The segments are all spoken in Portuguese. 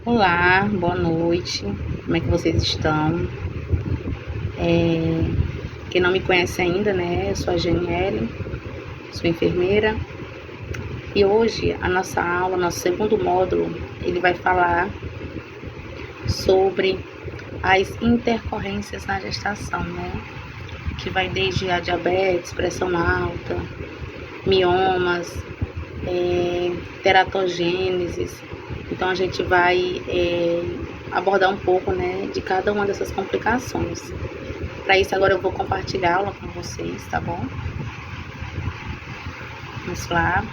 Olá, boa noite. Como é que vocês estão? Quem não me conhece ainda, né? Eu sou a Janiele, sou enfermeira. E hoje a nossa aula, nosso segundo módulo, ele vai falar sobre as intercorrências na gestação, né? Que vai desde a diabetes, pressão alta, miomas, teratogênesis. Então a gente vai abordar um pouco, né, de cada uma dessas complicações. Para isso, agora eu vou compartilhar a aula com vocês, tá bom? Vamos lá.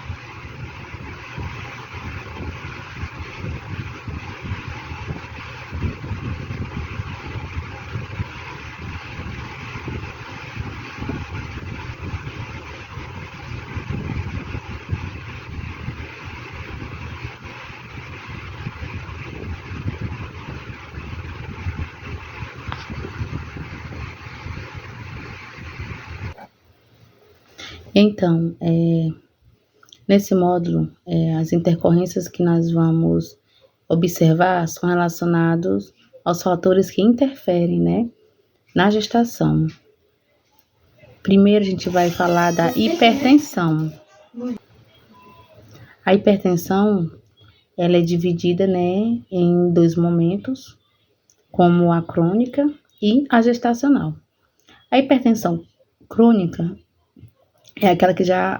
Então, nesse módulo, as intercorrências que nós vamos observar são relacionados aos fatores que interferem, né, na gestação. Primeiro, a gente vai falar da hipertensão. A hipertensão, ela é dividida, né, em dois momentos, como a crônica e a gestacional. A hipertensão crônica é aquela que já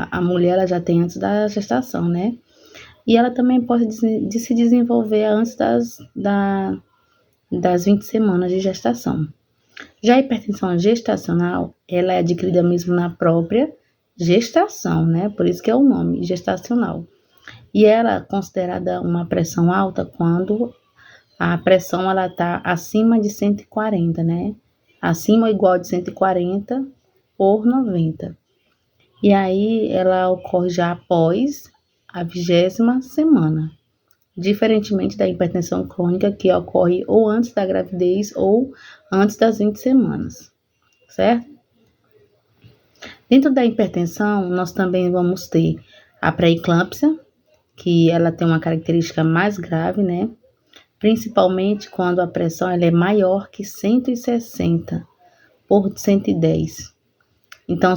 a mulher ela já tem antes da gestação, né? E ela também pode se desenvolver antes das 20 semanas de gestação. Já a hipertensão gestacional, ela é adquirida mesmo na própria gestação, né? Por isso que é o nome, gestacional. E ela é considerada uma pressão alta quando a pressão ela está acima de 140, né? Acima ou igual de 140 por 90. E aí ela ocorre já após a 20ª semana, diferentemente da hipertensão crônica, que ocorre ou antes da gravidez ou antes das 20 semanas, certo? Dentro da hipertensão, nós também vamos ter a pré-eclâmpsia, que ela tem uma característica mais grave, né? Principalmente quando a pressão ela é maior que 160 por 110. Então,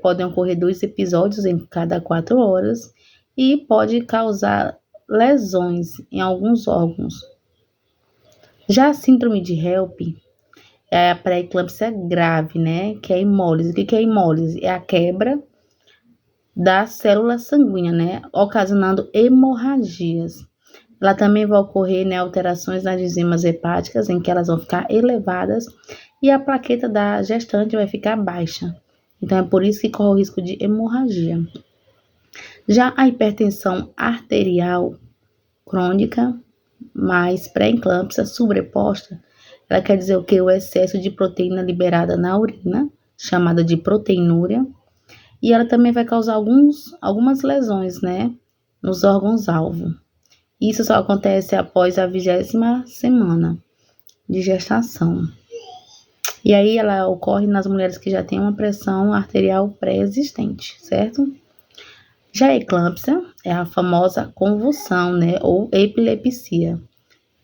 podem ocorrer 2 episódios em cada 4 horas e pode causar lesões em alguns órgãos. Já a síndrome de HELP é a pré-eclâmpsia grave, né? Que é a hemólise. O que é a hemólise? É a quebra da célula sanguínea, né? Ocasionando hemorragias. Ela também vai ocorrer, né, alterações nas enzimas hepáticas, em que elas vão ficar elevadas e a plaqueta da gestante vai ficar baixa. Então, é por isso que corre o risco de hemorragia. Já a hipertensão arterial crônica, mais pré-eclâmpsia sobreposta, ela quer dizer o que? O excesso de proteína liberada na urina, chamada de proteinúria, e ela também vai causar algumas lesões, né, nos órgãos-alvo. Isso só acontece após a 20ª semana de gestação. E aí ela ocorre nas mulheres que já têm uma pressão arterial pré-existente, certo? Já a eclâmpsia é a famosa convulsão, né, ou epilepsia,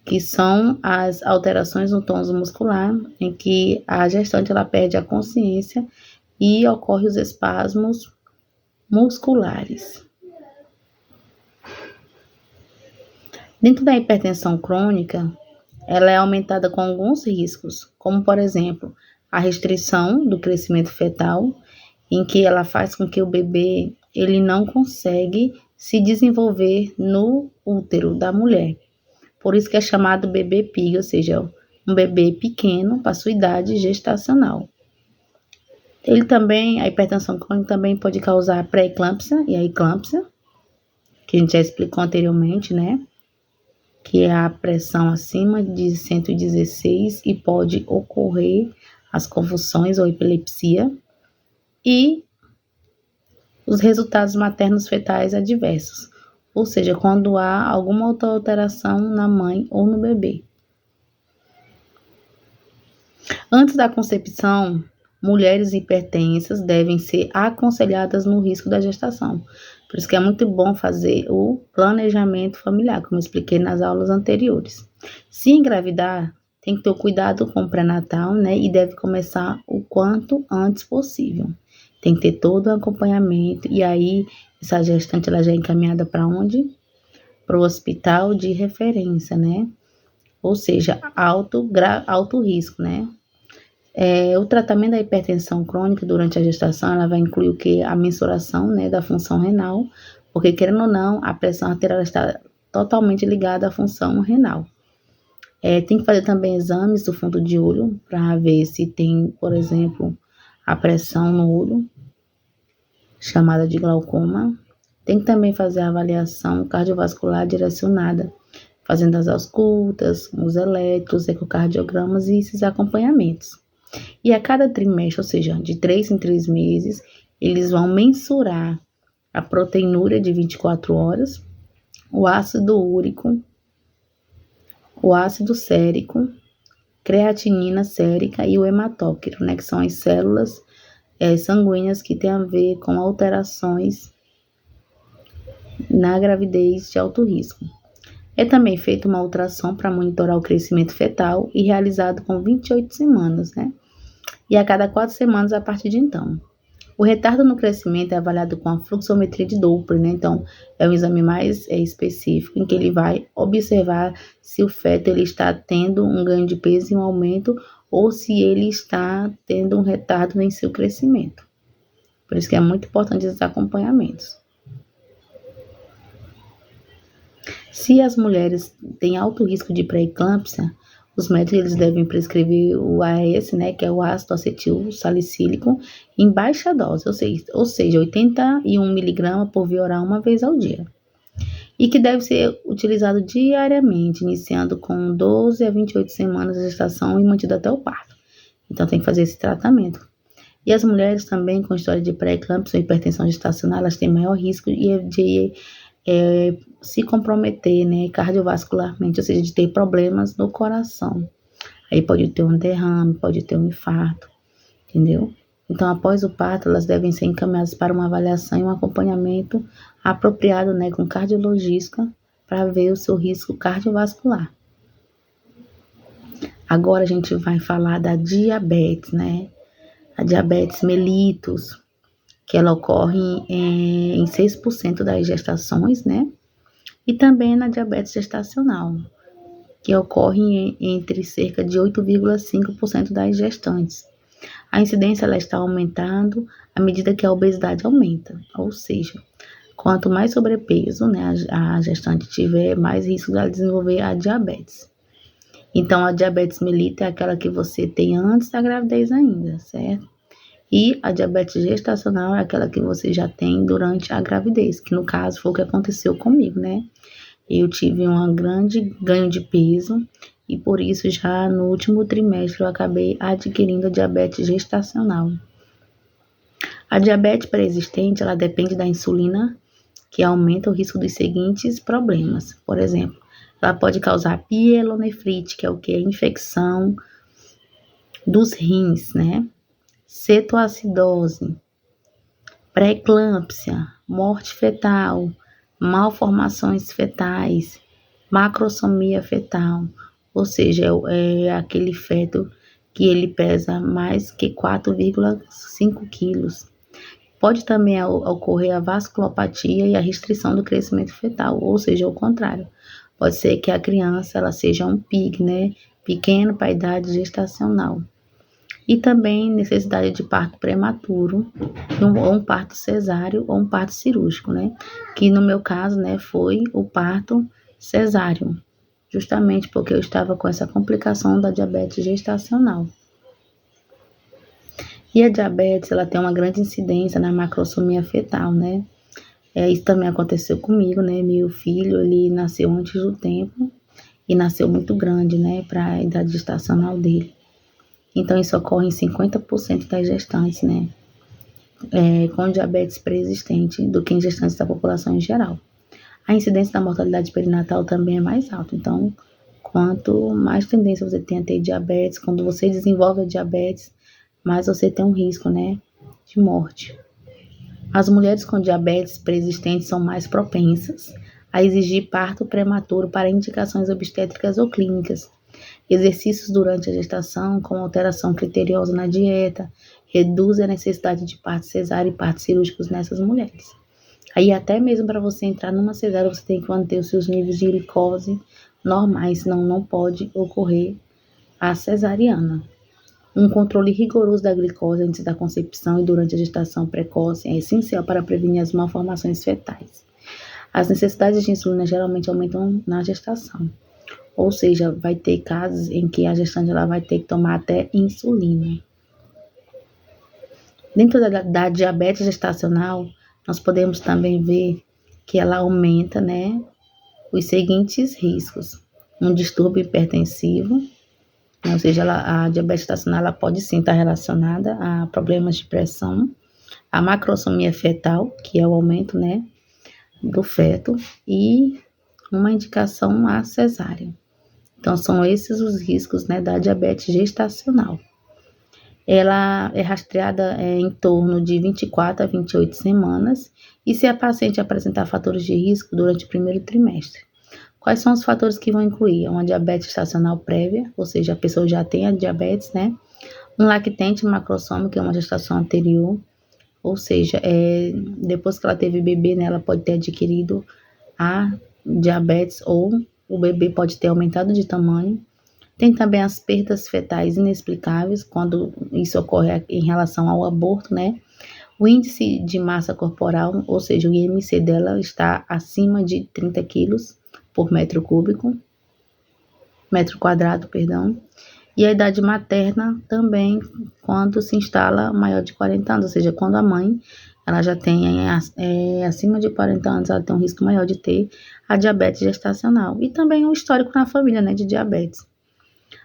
que são as alterações no tônus muscular, em que a gestante ela perde a consciência e ocorre os espasmos musculares. Dentro da hipertensão crônica, ela é aumentada com alguns riscos, como, por exemplo, a restrição do crescimento fetal, em que ela faz com que o bebê ele não consegue se desenvolver no útero da mulher. Por isso que é chamado bebê pig, ou seja, um bebê pequeno para sua idade gestacional. A hipertensão crônica também pode causar a pré-eclâmpsia e a eclâmpsia, que a gente já explicou anteriormente, né? Que é a pressão acima de 116 e pode ocorrer as convulsões ou epilepsia e os resultados maternos fetais adversos, ou seja, quando há alguma outra alteração na mãe ou no bebê. Antes da concepção, mulheres hipertensas devem ser aconselhadas no risco da gestação. Por isso que é muito bom fazer o planejamento familiar, como eu expliquei nas aulas anteriores. Se engravidar, tem que ter cuidado com o pré-natal, né? E deve começar o quanto antes possível. Tem que ter todo o acompanhamento. E aí, essa gestante ela já é encaminhada para onde? Para o hospital de referência, né? Ou seja, alto risco, né? O tratamento da hipertensão crônica durante a gestação, ela vai incluir o que? A mensuração, né, da função renal, porque querendo ou não, a pressão arterial está totalmente ligada à função renal. Tem que fazer também exames do fundo de olho para ver se tem, por exemplo, a pressão no olho, chamada de glaucoma. Tem que também fazer a avaliação cardiovascular direcionada, fazendo as auscultas, os eletros, ecocardiogramas e esses acompanhamentos. E a cada trimestre, ou seja, de 3 em 3 meses, eles vão mensurar a proteinúria de 24 horas, o ácido úrico, o ácido sérico, creatinina sérica e o hematócrito, né, que são as células sanguíneas que têm a ver com alterações na gravidez de alto risco. É também feita uma ultrassom para monitorar o crescimento fetal e realizado com 28 semanas, né? E a cada 4 semanas a partir de então. O retardo no crescimento é avaliado com a fluxometria de Doppler, né? Então, é um exame mais específico, em que ele vai observar se o feto ele está tendo um ganho de peso e um aumento, ou se ele está tendo um retardo em seu crescimento. Por isso que é muito importante esses acompanhamentos. Se as mulheres têm alto risco de pré-eclâmpsia, os médicos eles devem prescrever o AS, né, que é o ácido acetil salicílico, em baixa dose, ou seja 81 mg por via oral uma vez ao dia. E que deve ser utilizado diariamente, iniciando com 12 a 28 semanas de gestação e mantido até o parto. Então tem que fazer esse tratamento. E as mulheres também com história de pré-eclâmpsia ou hipertensão gestacional, elas têm maior risco de se comprometer, né, cardiovascularmente, ou seja, de ter problemas no coração. Aí pode ter um derrame, pode ter um infarto, entendeu? Então, após o parto, elas devem ser encaminhadas para uma avaliação e um acompanhamento apropriado, né, com cardiologista, para ver o seu risco cardiovascular. Agora a gente vai falar da diabetes, né? A diabetes mellitus, que ela ocorre em 6% das gestações, né? E também na diabetes gestacional, que ocorre entre cerca de 8,5% das gestantes. A incidência ela está aumentando à medida que a obesidade aumenta, ou seja, quanto mais sobrepeso, né, a gestante tiver, mais risco de desenvolver a diabetes. Então, a diabetes mellitus é aquela que você tem antes da gravidez ainda, certo? E a diabetes gestacional é aquela que você já tem durante a gravidez, que no caso foi o que aconteceu comigo, né? Eu tive um grande ganho de peso e por isso já no último trimestre eu acabei adquirindo a diabetes gestacional. A diabetes pré-existente, ela depende da insulina, que aumenta o risco dos seguintes problemas. Por exemplo, ela pode causar pielonefrite, que é o que? A infecção dos rins, né? Cetoacidose, pré-eclâmpsia, morte fetal, malformações fetais, macrosomia fetal, ou seja, é aquele feto que ele pesa mais que 4,5 quilos. Pode também ocorrer a vasculopatia e a restrição do crescimento fetal, ou seja, o contrário. Pode ser que a criança ela seja um PIG, né, pequeno para a idade gestacional. E também necessidade de parto prematuro, ou um parto cesáreo ou um parto cirúrgico, né? Que no meu caso, né, foi o parto cesáreo, justamente porque eu estava com essa complicação da diabetes gestacional. E a diabetes, ela tem uma grande incidência na macrosomia fetal, né? Isso também aconteceu comigo, né? Meu filho, ele nasceu antes do tempo e nasceu muito grande, né, para a idade gestacional dele. Então, isso ocorre em 50% das gestantes, né? Com diabetes pré-existente do que em gestantes da população em geral. A incidência da mortalidade perinatal também é mais alta. Então, quanto mais tendência você tem a ter diabetes, quando você desenvolve a diabetes, mais você tem um risco, né, de morte. As mulheres com diabetes pré-existente são mais propensas a exigir parto prematuro para indicações obstétricas ou clínicas. Exercícios durante a gestação, como alteração criteriosa na dieta, reduzem a necessidade de parto cesáreo e partos cirúrgicos nessas mulheres. Aí até mesmo para você entrar numa cesárea, você tem que manter os seus níveis de glicose normais, senão não pode ocorrer a cesariana. Um controle rigoroso da glicose antes da concepção e durante a gestação precoce é essencial para prevenir as malformações fetais. As necessidades de insulina geralmente aumentam na gestação, ou seja, vai ter casos em que a gestante ela vai ter que tomar até insulina. Dentro da diabetes gestacional, nós podemos também ver que ela aumenta, né, os seguintes riscos: um distúrbio hipertensivo, ou seja, a diabetes gestacional ela pode sim estar relacionada a problemas de pressão, a macrosomia fetal, que é o aumento, né, do feto, e uma indicação a cesárea. Então, são esses os riscos, né, da diabetes gestacional. Ela é rastreada em torno de 24 a 28 semanas e se a paciente apresentar fatores de risco durante o primeiro trimestre. Quais são os fatores que vão incluir? Uma diabetes gestacional prévia, ou seja, a pessoa já tem a diabetes, né? Um lactente macrossômico, que é uma gestação anterior, ou seja, depois que ela teve bebê, né, ela pode ter adquirido a diabetes ou o bebê pode ter aumentado de tamanho. Tem também as perdas fetais inexplicáveis, quando isso ocorre em relação ao aborto, né? O índice de massa corporal, ou seja, o IMC dela está acima de 30 quilos por metro quadrado, perdão. E a idade materna também, quando se instala maior de 40 anos, ou seja, quando a mãe ela já tem acima de 40 anos, ela tem um risco maior de ter a diabetes gestacional. E também o histórico na família, né, de diabetes.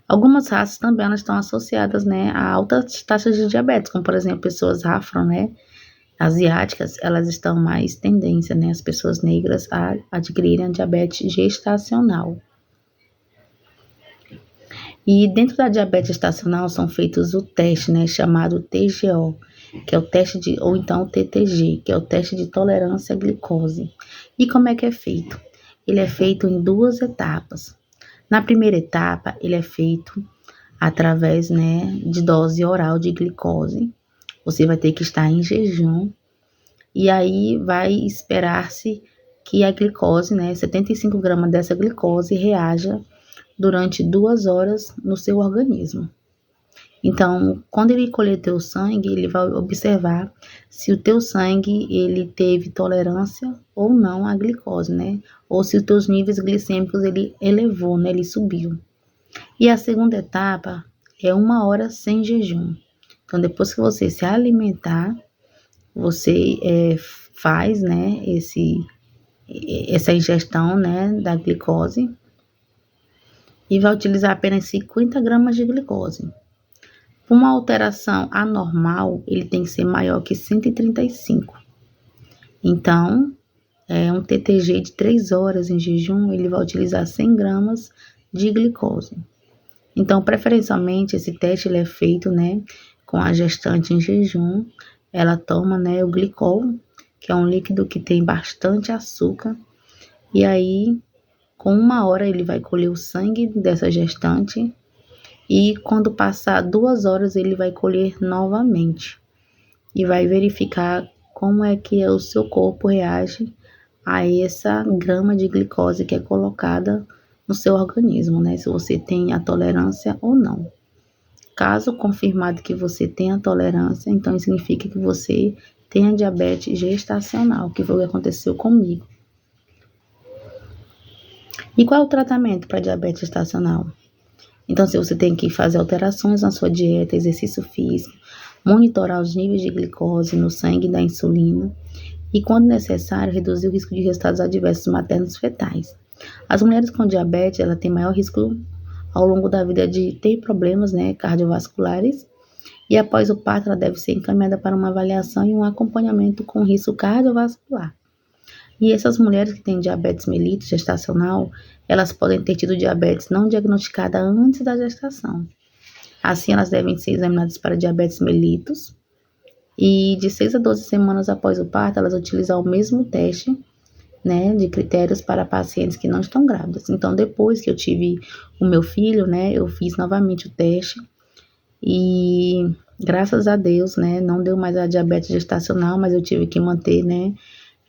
Algumas raças também elas estão associadas, né, a altas taxas de diabetes, como por exemplo pessoas afro, né, asiáticas, elas estão mais tendência, né, as pessoas negras a adquirirem a diabetes gestacional. E dentro da diabetes gestacional são feitos o teste, né, chamado TGO, que é o teste ou então o TTG, que é o teste de tolerância à glicose. E como é que é feito? Ele é feito em 2 etapas. Na primeira etapa, ele é feito através, né, de dose oral de glicose. Você vai ter que estar em jejum e aí vai esperar-se que a glicose, né, 75 gramas dessa glicose reaja durante 2 horas no seu organismo. Então, quando ele colher teu sangue, ele vai observar se o teu sangue ele teve tolerância ou não à glicose, né? Ou se os teus níveis glicêmicos ele elevou, né? Ele subiu. E a segunda etapa é 1 hora sem jejum. Então, depois que você se alimentar, você faz, né? Essa ingestão, né? Da glicose e vai utilizar apenas 50 gramas de glicose. Uma alteração anormal, ele tem que ser maior que 135. Então, um TTG de 3 horas em jejum, ele vai utilizar 100 gramas de glicose. Então, preferencialmente, esse teste ele é feito, né, com a gestante em jejum. Ela toma, né, o glicol, que é um líquido que tem bastante açúcar. E aí, com 1 hora, ele vai colher o sangue dessa gestante. E quando passar 2 horas, ele vai colher novamente e vai verificar como é que o seu corpo reage a essa grama de glicose que é colocada no seu organismo, né? Se você tem a tolerância ou não. Caso confirmado que você tem a tolerância, então significa que você tem a diabetes gestacional, que foi o que aconteceu comigo. E qual é o tratamento para diabetes gestacional? Então, se você tem que fazer alterações na sua dieta, exercício físico, monitorar os níveis de glicose no sangue e da insulina e, quando necessário, reduzir o risco de resultados adversos maternos fetais. As mulheres com diabetes, ela tem maior risco ao longo da vida de ter problemas, né, cardiovasculares e após o parto ela deve ser encaminhada para uma avaliação e um acompanhamento com risco cardiovascular. E essas mulheres que têm diabetes mellitus gestacional, elas podem ter tido diabetes não diagnosticada antes da gestação. Assim, elas devem ser examinadas para diabetes mellitus. E de 6 a 12 semanas após o parto, elas utilizam o mesmo teste, né, de critérios para pacientes que não estão grávidas. Então, depois que eu tive o meu filho, né, eu fiz novamente o teste e graças a Deus, né, não deu mais a diabetes gestacional, mas eu tive que manter, né,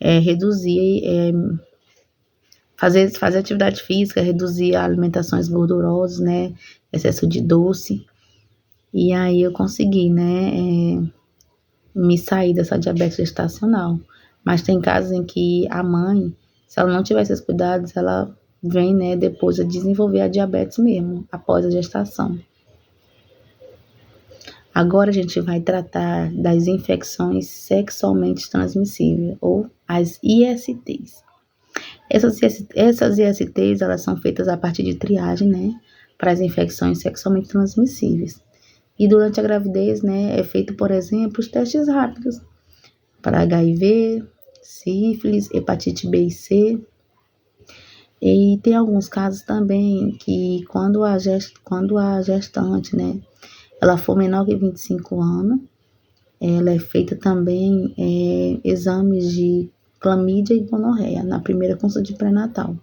reduzir, fazer atividade física, reduzir alimentações gordurosas, né, excesso de doce. E aí eu consegui, né, me sair dessa diabetes gestacional. Mas tem casos em que a mãe, se ela não tiver esses cuidados, ela vem, né, depois a desenvolver a diabetes mesmo, após a gestação. Agora a gente vai tratar das infecções sexualmente transmissíveis, ou as ISTs. Essas ISTs, elas são feitas a partir de triagem, né, para as infecções sexualmente transmissíveis. E durante a gravidez, né, é feito, por exemplo, os testes rápidos para HIV, sífilis, hepatite B e C. E tem alguns casos também que quando a gestante, né, ela for menor que 25 anos, ela é feita também exames de clamídia e gonorreia na primeira consulta de pré-natal.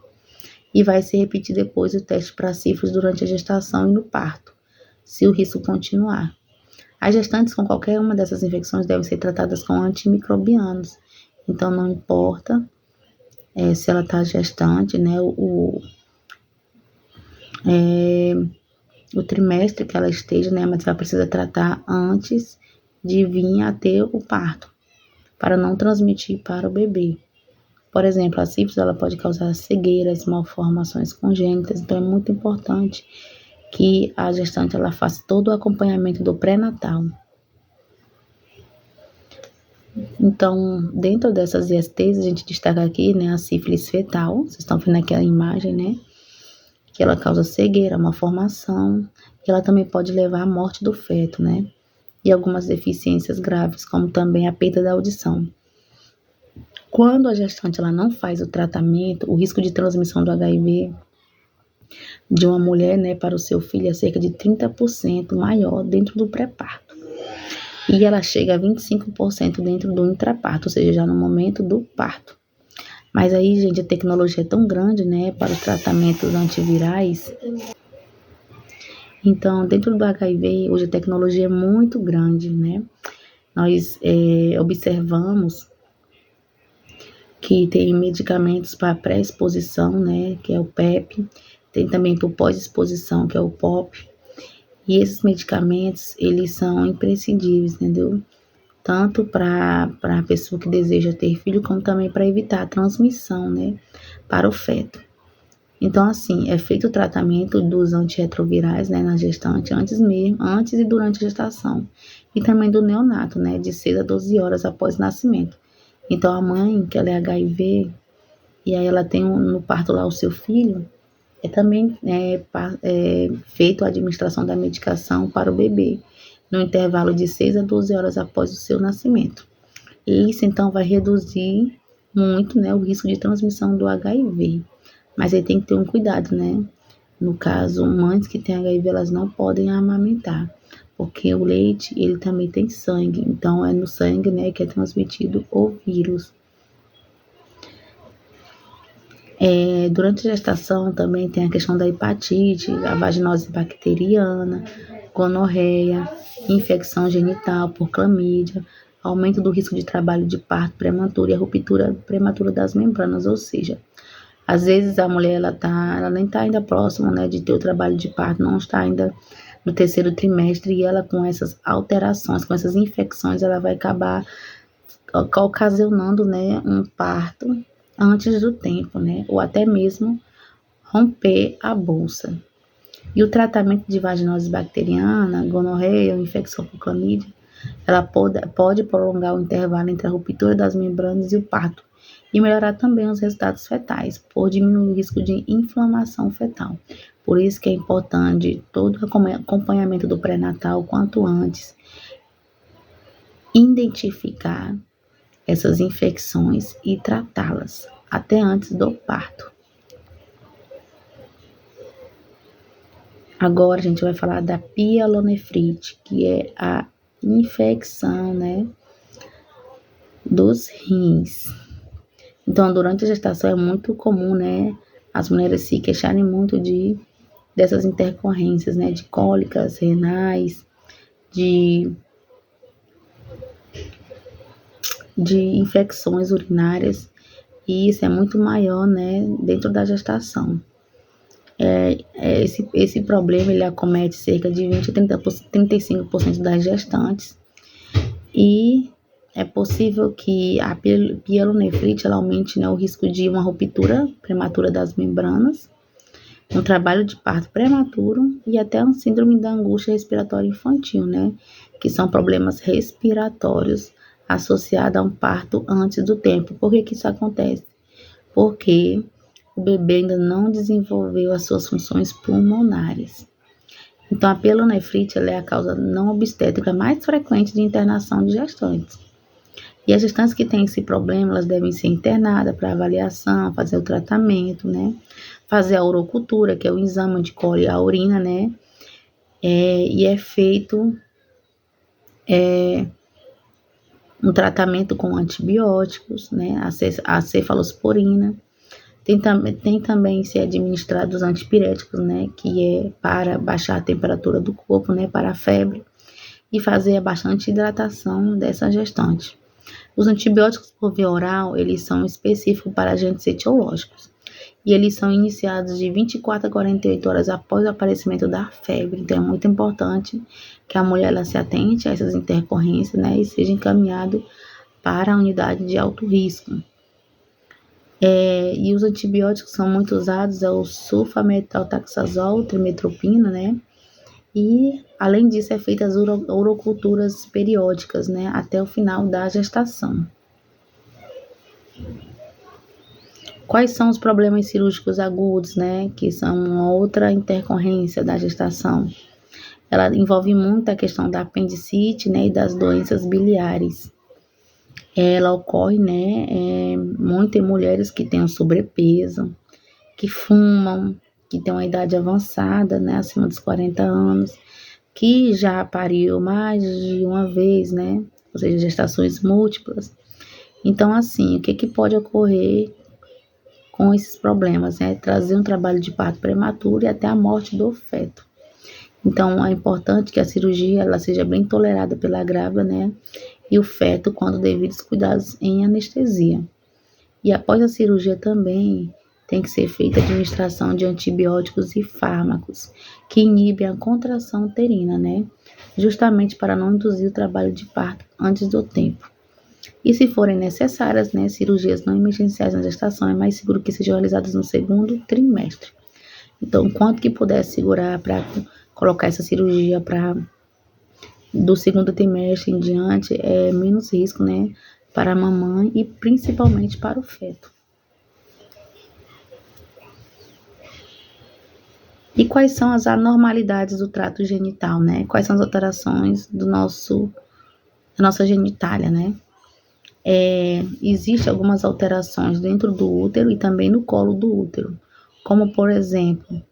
E vai se repetir depois o teste para sífilis durante a gestação e no parto, se o risco continuar. As gestantes com qualquer uma dessas infecções devem ser tratadas com antimicrobianos. Então, não importa se ela está gestante, né, o trimestre que ela esteja, né, mas ela precisa tratar antes de vir a ter o parto, para não transmitir para o bebê. Por exemplo, a sífilis ela pode causar cegueiras, malformações congênitas, então é muito importante que a gestante ela faça todo o acompanhamento do pré-natal. Então, dentro dessas ISTs, a gente destaca aqui, né, a sífilis fetal, vocês estão vendo aqui a imagem, né, que ela causa cegueira, malformação, e ela também pode levar à morte do feto, né, e algumas deficiências graves, como também a perda da audição. Quando a gestante ela não faz o tratamento, o risco de transmissão do HIV de uma mulher, né, para o seu filho é cerca de 30% maior dentro do pré-parto. E ela chega a 25% dentro do intraparto, ou seja, já no momento do parto. Mas aí, gente, a tecnologia é tão grande, né, para os tratamentos antivirais. Então, dentro do HIV, hoje a tecnologia é muito grande, né? Nós observamos que tem medicamentos para pré-exposição, né, que é o PEP, tem também para pós-exposição, que é o POP, e esses medicamentos, eles são imprescindíveis, entendeu? Tanto para a pessoa que deseja ter filho, como também para evitar a transmissão, né, para o feto. Então, assim, é feito o tratamento dos antirretrovirais, né, na gestante, antes e durante a gestação, e também do neonato, né, de 6 a 12 horas após o nascimento. Então, a mãe, que ela é HIV, e aí ela tem no parto lá o seu filho, também feito a administração da medicação para o bebê, no intervalo de 6 a 12 horas após o seu nascimento. E isso, então, vai reduzir muito, né, o risco de transmissão do HIV. Mas aí tem que ter um cuidado, né? No caso, mães que têm HIV, elas não podem amamentar, porque o leite, ele também tem sangue, então é no sangue, né, que é transmitido o vírus. Durante a gestação também tem a questão da hepatite, a vaginose bacteriana, gonorreia, infecção genital por clamídia, aumento do risco de trabalho de parto prematuro e a ruptura prematura das membranas, ou seja, às vezes a mulher ela nem está ainda próxima, né, de ter o trabalho de parto, não está ainda no terceiro trimestre e ela com essas alterações, com essas infecções, ela vai acabar ocasionando, né, um parto antes do tempo, né, ou até mesmo romper a bolsa. E o tratamento de vaginose bacteriana, gonorreia ou infecção por clamídia, ela pode prolongar o intervalo entre a ruptura das membranas e o parto, e melhorar também os resultados fetais, por diminuir o risco de inflamação fetal. Por isso que é importante todo o acompanhamento do pré-natal quanto antes, identificar essas infecções e tratá-las até antes do parto. Agora a gente vai falar da pielonefrite, que é a infecção, né, dos rins. Então, durante a gestação é muito comum, né, as mulheres se queixarem muito dessas intercorrências, né, de cólicas renais, de infecções urinárias, e isso é muito maior, né, dentro da gestação. Esse problema ele acomete cerca de 20 a 35% das gestantes, e é possível que a pielonefrite ela aumente, né, o risco de uma ruptura prematura das membranas, um trabalho de parto prematuro e até uma síndrome da angústia respiratória infantil, né, que são problemas respiratórios associados a um parto antes do tempo. Por que isso acontece? Porque o bebê ainda não desenvolveu as suas funções pulmonares. Então, a pielonefrite ela é a causa não obstétrica mais frequente de internação de gestantes. E as gestantes que têm esse problema, elas devem ser internadas para avaliação, fazer o tratamento, né? Fazer a urocultura, que é o exame de colhe a urina, né? E é feito um tratamento com antibióticos, né? A cefalosporina. Tem também ser administrados antipiréticos, né? Que é para baixar a temperatura do corpo, né? Para a febre. E fazer bastante hidratação dessa gestante. Os antibióticos por via oral, eles são específicos para agentes etiológicos. E eles são iniciados de 24 a 48 horas após o aparecimento da febre. Então, é muito importante que a mulher ela se atente a essas intercorrências, né? E seja encaminhado para a unidade de alto risco. E os antibióticos são muito usados, é o sulfametaltaxazol, trimetoprim, né? E, além disso, é feita as uroculturas periódicas, né? Até o final da gestação. Quais são os problemas cirúrgicos agudos, né? Que são uma outra intercorrência da gestação. Ela envolve muito a questão da apendicite, né? E das doenças biliares. Ela ocorre, né, muito em mulheres que têm sobrepeso, que fumam, que têm uma idade avançada, né, acima dos 40 anos, que já pariu mais de uma vez, né, ou seja, gestações múltiplas. Então, assim, o que pode ocorrer com esses problemas, né, trazer um trabalho de parto prematuro e até a morte do feto. Então, é importante que a cirurgia ela seja bem tolerada pela grávida, né, e o feto quando devidos cuidados em anestesia. E após a cirurgia também tem que ser feita a administração de antibióticos e fármacos que inibem a contração uterina, né? Justamente para não induzir o trabalho de parto antes do tempo. E se forem necessárias, né, cirurgias não emergenciais na gestação, é mais seguro que sejam realizadas no segundo trimestre. Então, quanto que puder segurar para colocar essa cirurgia do segundo trimestre em diante, é menos risco, né, para a mamãe e principalmente para o feto. E quais são as anormalidades do trato genital, né? Quais são as alterações da nossa genitália, né? Existem algumas alterações dentro do útero e também no colo do útero, como, por exemplo,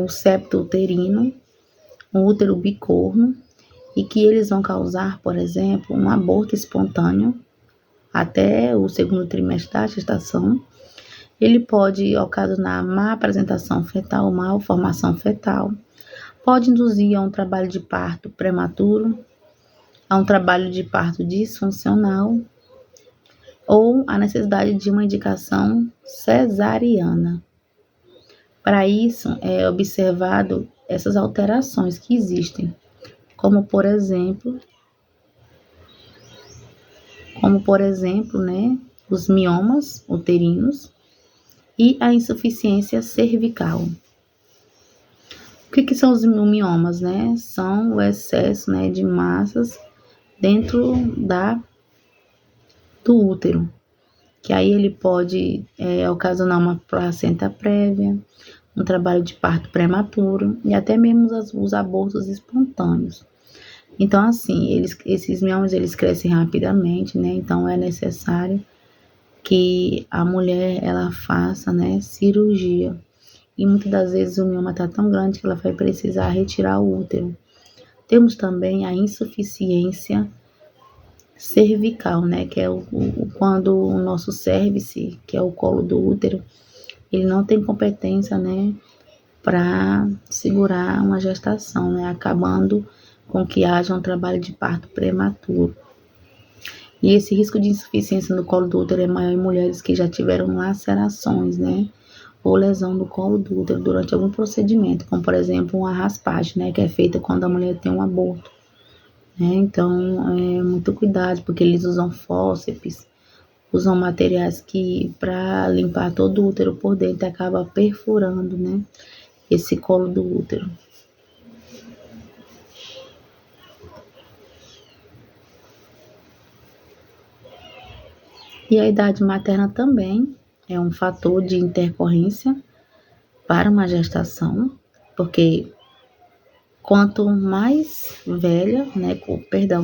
o septo uterino, o útero bicorno, e que eles vão causar, por exemplo, um aborto espontâneo até o segundo trimestre da gestação. Ele pode ocasionar má apresentação fetal, malformação fetal, pode induzir a um trabalho de parto prematuro, a um trabalho de parto disfuncional ou a necessidade de uma indicação cesariana. Para isso, é observado essas alterações que existem, como por exemplo, né, os miomas uterinos e a insuficiência cervical. O que são os miomas, né? São o excesso, né, de massas dentro do útero, que aí ele pode ocasionar uma placenta prévia, um trabalho de parto prematuro e até mesmo os abortos espontâneos. Então, assim, esses miomas eles crescem rapidamente, né? Então, é necessário que a mulher ela faça, né, cirurgia. e muitas das vezes o mioma está tão grande que ela vai precisar retirar o útero. Temos também a insuficiência cervical, né, que é quando o nosso cérvix, que é o colo do útero, ele não tem competência, né, para segurar uma gestação, né, acabando com que haja um trabalho de parto prematuro. E esse risco de insuficiência no colo do útero é maior em mulheres que já tiveram lacerações, né, ou lesão do colo do útero durante algum procedimento, como por exemplo uma raspagem, né, que é feita quando a mulher tem um aborto. Então, muito cuidado, porque eles usam fórceps, usam materiais que, para limpar todo o útero por dentro, acaba perfurando, né, esse colo do útero. E a idade materna também é um fator de intercorrência para uma gestação, porque quanto mais velha, né,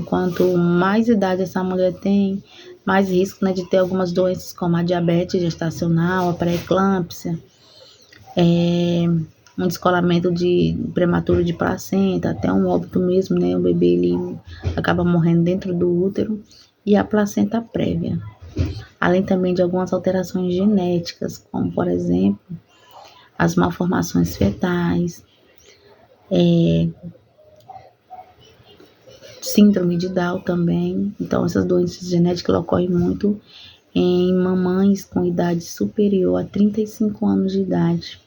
quanto mais idade essa mulher tem, mais risco, né, de ter algumas doenças como a diabetes gestacional, a pré-eclâmpsia, um descolamento prematuro de placenta, até um óbito mesmo, né, o bebê ele acaba morrendo dentro do útero, e a placenta prévia. Além também de algumas alterações genéticas, como por exemplo, as malformações fetais, síndrome de Down também. Então, essas doenças genéticas ocorrem muito em mamães com idade superior a 35 anos de idade.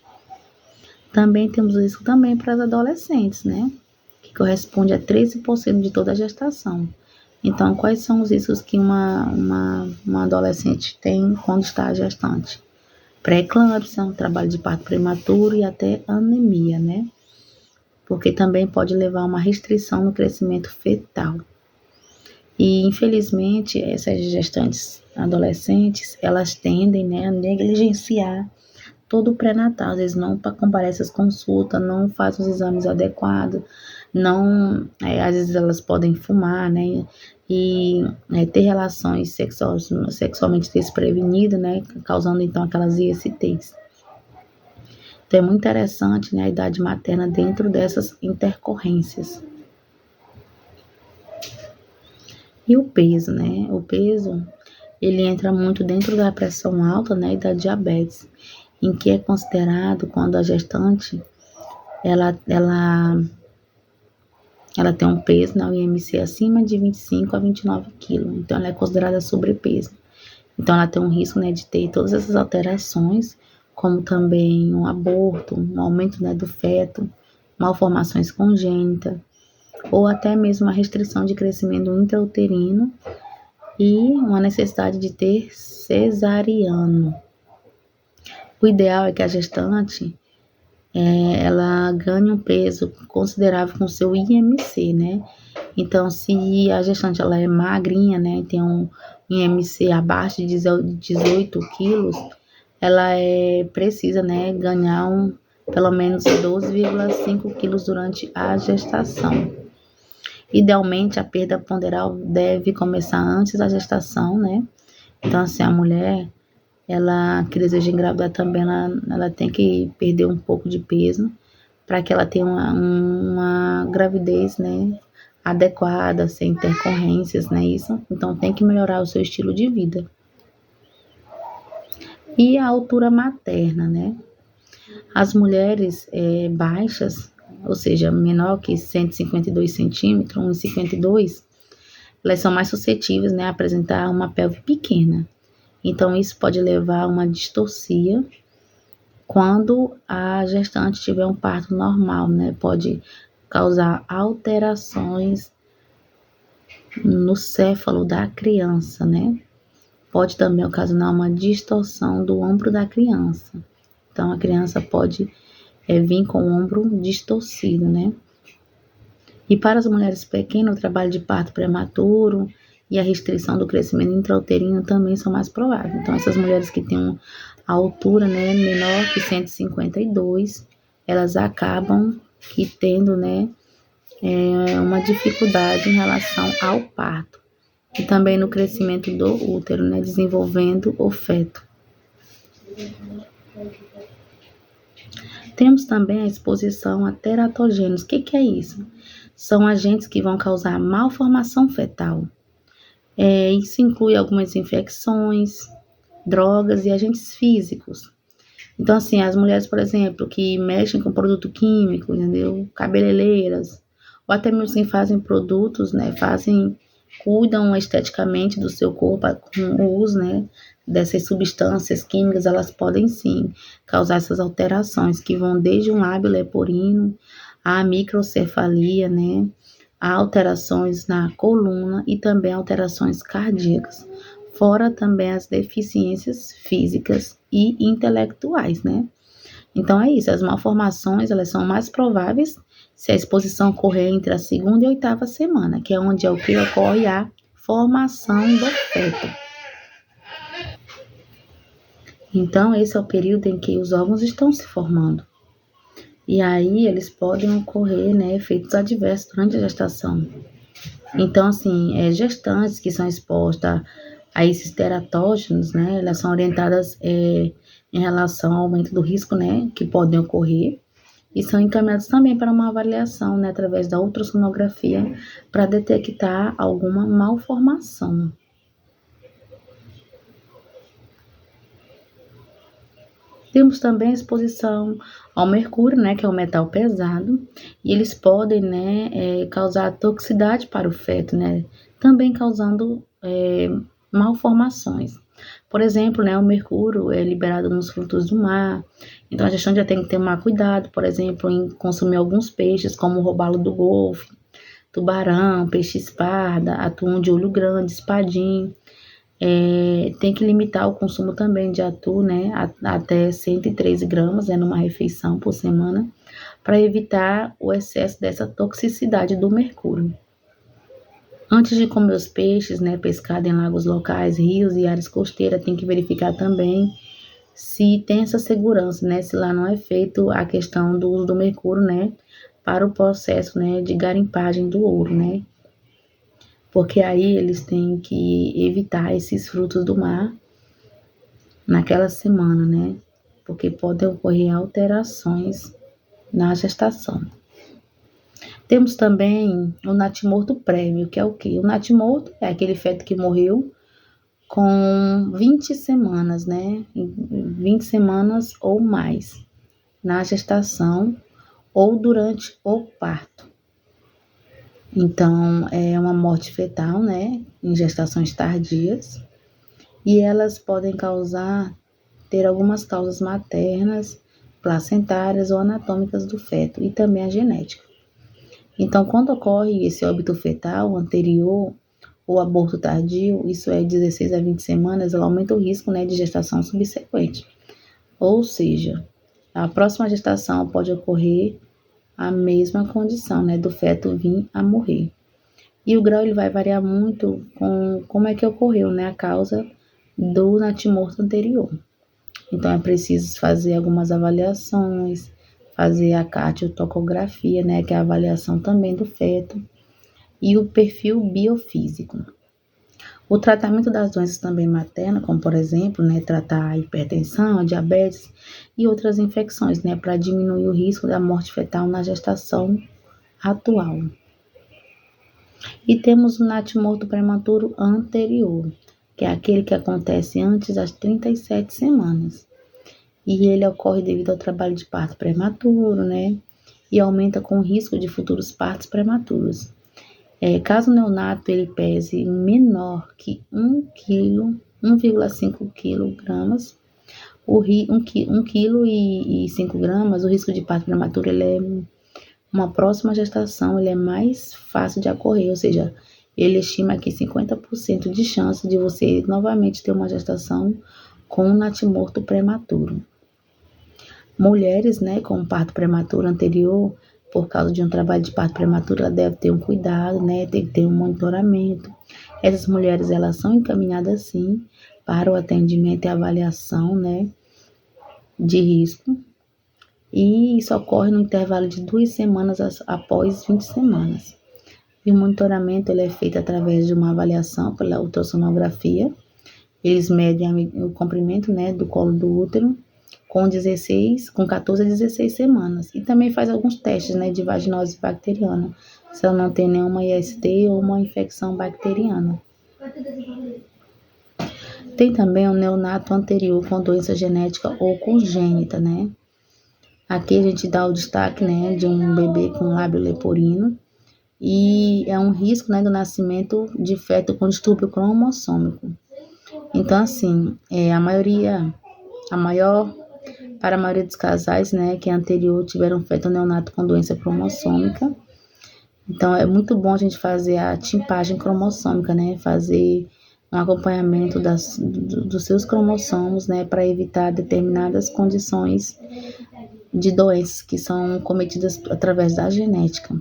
Também temos isso também para as adolescentes, né? Que corresponde a 13% de toda a gestação. Então, quais são os riscos que uma adolescente tem quando está gestante? Pré-eclâmpsia, trabalho de parto prematuro e até anemia, né? Porque também pode levar a uma restrição no crescimento fetal. E, infelizmente, essas gestantes adolescentes, elas tendem, né, a negligenciar todo o pré-natal. Às vezes não comparecem às consultas, não fazem os exames adequados, não, às vezes elas podem fumar, né, e ter relações sexualmente desprevenidas, né, causando então aquelas ISTs. Então é muito interessante, né, a idade materna dentro dessas intercorrências. E o peso, né? O peso, ele entra muito dentro da pressão alta, né, e da diabetes, em que é considerado quando a gestante, ela tem um peso na IMC acima de 25 a 29 quilos. Então, ela é considerada sobrepeso. Então, ela tem um risco, né, de ter todas essas alterações, como também um aborto, um aumento, né, do feto, malformações congênitas, ou até mesmo uma restrição de crescimento intrauterino e uma necessidade de ter cesariano. O ideal é que a gestante ela ganhe um peso considerável com o seu IMC, né? Então, se a gestante ela é magrinha, né, tem um IMC abaixo de 18 quilos, ela precisa, né, ganhar pelo menos 12,5 quilos durante a gestação. Idealmente, a perda ponderal deve começar antes da gestação, né? Então, assim, a mulher, ela que deseja engravidar também, ela tem que perder um pouco de peso para que ela tenha uma gravidez, né, adequada, sem intercorrências, né, isso? Então, tem que melhorar o seu estilo de vida. E a altura materna, né? As mulheres baixas, ou seja, menor que 152 centímetros, 1,52, elas são mais suscetíveis, né, a apresentar uma pelve pequena. Então, isso pode levar a uma distorcia quando a gestante tiver um parto normal, né? Pode causar alterações no céfalo da criança, né? Pode também ocasionar uma distorção do ombro da criança. Então, a criança pode vir com o ombro distorcido, né? E para as mulheres pequenas, o trabalho de parto prematuro e a restrição do crescimento intrauterino também são mais prováveis. Então, essas mulheres que têm a altura, né, menor que 152, elas acabam tendo, né, uma dificuldade em relação ao parto. E também no crescimento do útero, né, desenvolvendo o feto. Temos também a exposição a teratogênios. O que é isso? São agentes que vão causar malformação fetal. Isso inclui algumas infecções, drogas e agentes físicos. Então, assim, as mulheres, por exemplo, que mexem com produto químico, entendeu? Cabeleireiras, ou até mesmo assim fazem produtos, né? Cuidam esteticamente do seu corpo com o uso, né? Dessas substâncias químicas, elas podem sim causar essas alterações que vão desde um lábio leporino à microcefalia, né? A alterações na coluna e também alterações cardíacas, fora também as deficiências físicas e intelectuais, né? Então é isso, as malformações, elas são mais prováveis se a exposição ocorrer entre a segunda e a oitava semana, que é onde é o que ocorre a formação do feto. Então esse é o período em que os órgãos estão se formando. E aí eles podem ocorrer, né, efeitos adversos durante a gestação. Então, assim, gestantes que são expostas a esses teratógenos, né, elas são orientadas em relação ao aumento do risco, né, que podem ocorrer, e são encaminhadas também para uma avaliação, né, através da ultrassonografia, para detectar alguma malformação. Temos também a exposição ao mercúrio, né, que é um metal pesado, e eles podem, né, causar toxicidade para o feto, né, também causando malformações. Por exemplo, né, o mercúrio é liberado nos frutos do mar, então a gestante já tem que tomar cuidado, por exemplo, em consumir alguns peixes, como o robalo do golfe, tubarão, peixe-espada, atum de olho grande, espadim. Tem que limitar o consumo também de atum, né, até 113 gramas, numa refeição por semana, para evitar o excesso dessa toxicidade do mercúrio. Antes de comer os peixes, né, pescado em lagos locais, rios e áreas costeiras, tem que verificar também se tem essa segurança, né, se lá não é feito a questão do uso do mercúrio, né, para o processo, né, de garimpagem do ouro, né, porque aí eles têm que evitar esses frutos do mar naquela semana, né, porque podem ocorrer alterações na gestação. Temos também o natimorto prévio, que é o quê? O natimorto é aquele feto que morreu com 20 semanas, né? 20 semanas ou mais na gestação ou durante o parto. Então, é uma morte fetal, né? Em gestações tardias. E elas podem ter algumas causas maternas, placentárias ou anatômicas do feto e também a genética. Então, quando ocorre esse óbito fetal anterior ou aborto tardio, isso é 16 a 20 semanas, ela aumenta o risco, né, de gestação subsequente. Ou seja, a próxima gestação pode ocorrer a mesma condição, né, do feto vir a morrer. E o grau ele vai variar muito com como é que ocorreu, né, a causa do natimorto anterior. Então, é preciso fazer algumas avaliações, fazer a cardiotocografia, né, que é a avaliação também do feto, e o perfil biofísico. O tratamento das doenças também maternas, como por exemplo, né, tratar a hipertensão, a diabetes e outras infecções, né, para diminuir o risco da morte fetal na gestação atual. E temos o natimorto prematuro anterior, que é aquele que acontece antes das 37 semanas. E ele ocorre devido ao trabalho de parto prematuro, né? E aumenta com o risco de futuros partos prematuros. Caso o neonato ele pese menor que 1 kg, 1,5 kg, 1 kg e 5 gramas, o risco de parto prematuro ele é uma próxima gestação, ele é mais fácil de ocorrer, ou seja, ele estima aqui 50% de chance de você novamente ter uma gestação com um natimorto prematuro. Mulheres, né, com parto prematuro anterior, por causa de um trabalho de parto prematuro, ela deve ter um cuidado, né, tem que ter um monitoramento. Essas mulheres, elas são encaminhadas, sim, para o atendimento e avaliação, né, de risco. E isso ocorre no intervalo de 2 semanas após 20 semanas. E o monitoramento ele é feito através de uma avaliação pela ultrassonografia. Eles medem o comprimento, né, do colo do útero com 14 a 16 semanas. E também faz alguns testes, né, de vaginose bacteriana, se ela não tem nenhuma IST ou uma infecção bacteriana. Tem também o neonato anterior com doença genética ou congênita, né? Aqui a gente dá o destaque, né, de um bebê com lábio leporino e é um risco, né, do nascimento de feto com distúrbio cromossômico. Então, assim, para a maioria dos casais, né, que é anterior tiveram feto neonato com doença cromossômica. Então, é muito bom a gente fazer a timpagem cromossômica, né, fazer um acompanhamento dos seus cromossomos, né, para evitar determinadas condições de doenças que são cometidas através da genética.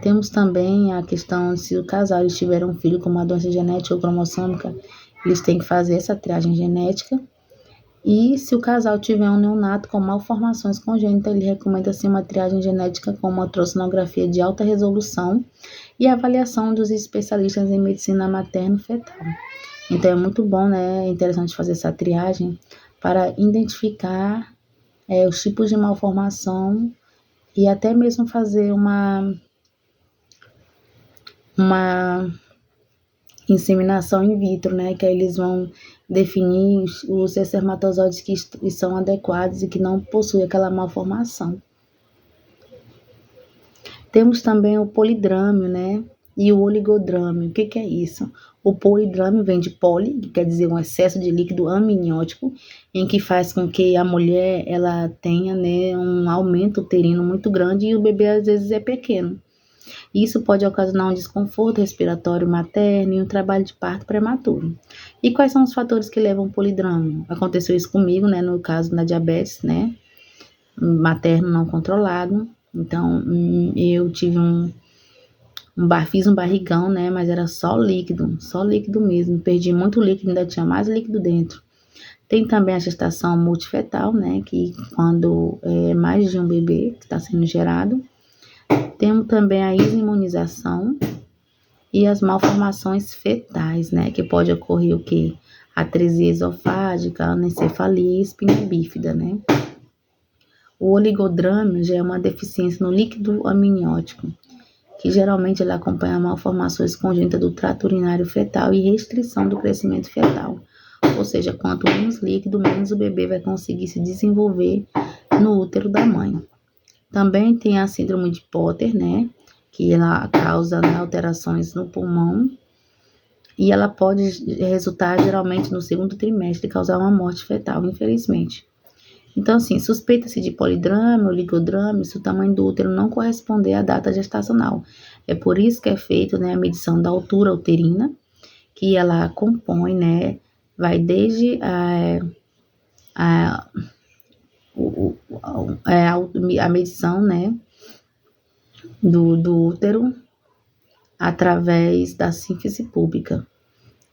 Temos também a questão se o casal tiver um filho com uma doença genética ou cromossômica, eles têm que fazer essa triagem genética. E se o casal tiver um neonato com malformações congênitas, ele recomenda-se uma triagem genética com uma ultrassonografia de alta resolução e avaliação dos especialistas em medicina materno-fetal. Então é muito bom, né? É interessante fazer essa triagem para identificar os tipos de malformação e até mesmo fazer uma inseminação in vitro, né? Que aí eles vão definir os espermatozoides que são adequados e que não possuem aquela malformação. Temos também o polidrâmio, né? E o oligodrâmio. O que é isso? O polidrâmio vem de poli, que quer dizer um excesso de líquido amniótico, em que faz com que a mulher ela tenha, né, um aumento uterino muito grande e o bebê às vezes é pequeno. Isso pode ocasionar um desconforto respiratório materno e um trabalho de parto prematuro. E quais são os fatores que levam ao polidrâmio? Aconteceu isso comigo, né, no caso da diabetes, né, materno não controlado. Então, eu tive fiz um barrigão, né, mas era só líquido mesmo. Perdi muito líquido, ainda tinha mais líquido dentro. Tem também a gestação multifetal, né, que quando é mais de um bebê que está sendo gerado. Temos também a imunização e as malformações fetais, né, que pode ocorrer o quê? Atresia esofágica, anencefalia e espinha bífida, né. O oligodrâmio já é uma deficiência no líquido amniótico, que geralmente ele acompanha malformações congênitas do trato urinário fetal e restrição do crescimento fetal. Ou seja, quanto menos líquido, menos o bebê vai conseguir se desenvolver no útero da mãe. Também tem a síndrome de Potter, né, que ela causa, né, alterações no pulmão e ela pode resultar geralmente no segundo trimestre e causar uma morte fetal, infelizmente. Então, assim, suspeita-se de polidrâmio, oligodrâmio, se o tamanho do útero não corresponder à data gestacional. É por isso que é feito, né, a medição da altura uterina, que ela compõe, né, vai desde a medição, né, do útero através da sínfise púbica.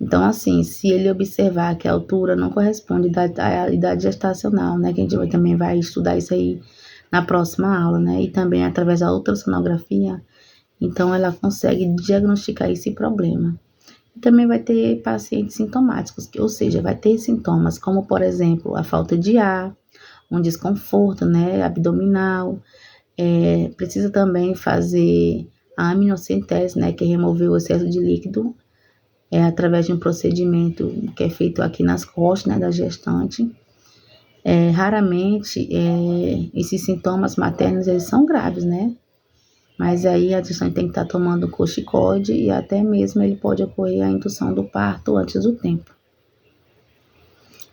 Então, assim, se ele observar que a altura não corresponde à idade gestacional, né, que a gente também vai estudar isso aí na próxima aula, né, e também através da ultrassonografia, então ela consegue diagnosticar esse problema. E também vai ter pacientes sintomáticos, ou seja, vai ter sintomas como, por exemplo, a falta de ar, um desconforto, né, abdominal, precisa também fazer a aminocentese, né, que é remover o excesso de líquido, através de um procedimento que é feito aqui nas costas, né, da gestante. Raramente, esses sintomas maternos, eles são graves, né? Mas aí a gestante tem que estar tomando corticóide e até mesmo ele pode ocorrer a indução do parto antes do tempo.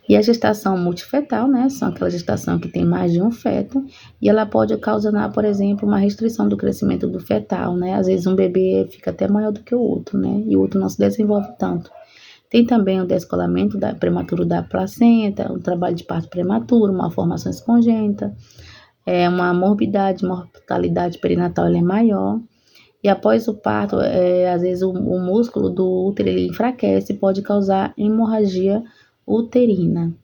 E a gestação multifetal, né, são aquela gestação que tem mais de um feto e ela pode ocasionar, por exemplo, uma restrição do crescimento do fetal, né? Às vezes um bebê fica até maior do que o outro, né? E o outro não se desenvolve tanto. Tem também o descolamento prematuro da placenta, um trabalho de parto prematuro, malformações congênitas, uma morbidade, mortalidade perinatal é maior. E após o parto, às vezes o músculo do útero ele enfraquece e pode causar hemorragia uterina.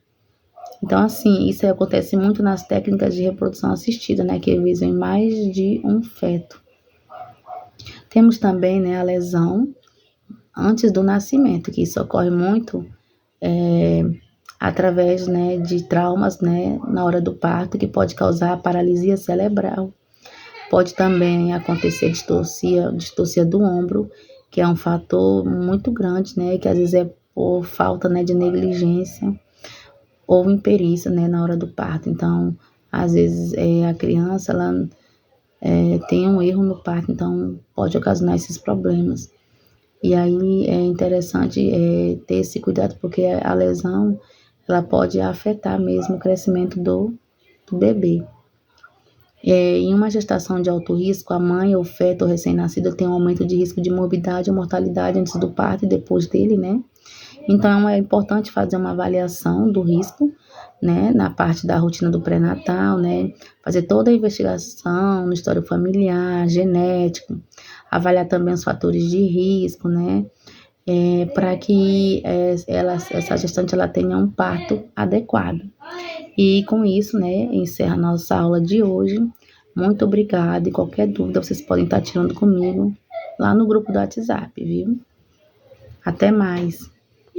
Então, assim, isso acontece muito nas técnicas de reprodução assistida, né, que visam mais de um feto. Temos também, né, a lesão antes do nascimento, que isso ocorre muito através, né, de traumas, né, na hora do parto, que pode causar paralisia cerebral. Pode também acontecer distorcia do ombro, que é um fator muito grande, né, que às vezes é por falta, né, de negligência ou imperícia, né, na hora do parto. Então, às vezes a criança ela tem um erro no parto, então pode ocasionar esses problemas. E aí é interessante ter esse cuidado, porque a lesão ela pode afetar mesmo o crescimento do bebê. Em uma gestação de alto risco, a mãe ou feto ou recém-nascido tem um aumento de risco de morbidade ou mortalidade antes do parto e depois dele, né? Então, é importante fazer uma avaliação do risco, né, na parte da rotina do pré-natal, né, fazer toda a investigação no histórico familiar, genético, avaliar também os fatores de risco, né, para que essa gestante ela tenha um parto adequado. E com isso, né, encerra a nossa aula de hoje. Muito obrigada, e qualquer dúvida vocês podem estar tirando comigo lá no grupo do WhatsApp, viu? Até mais!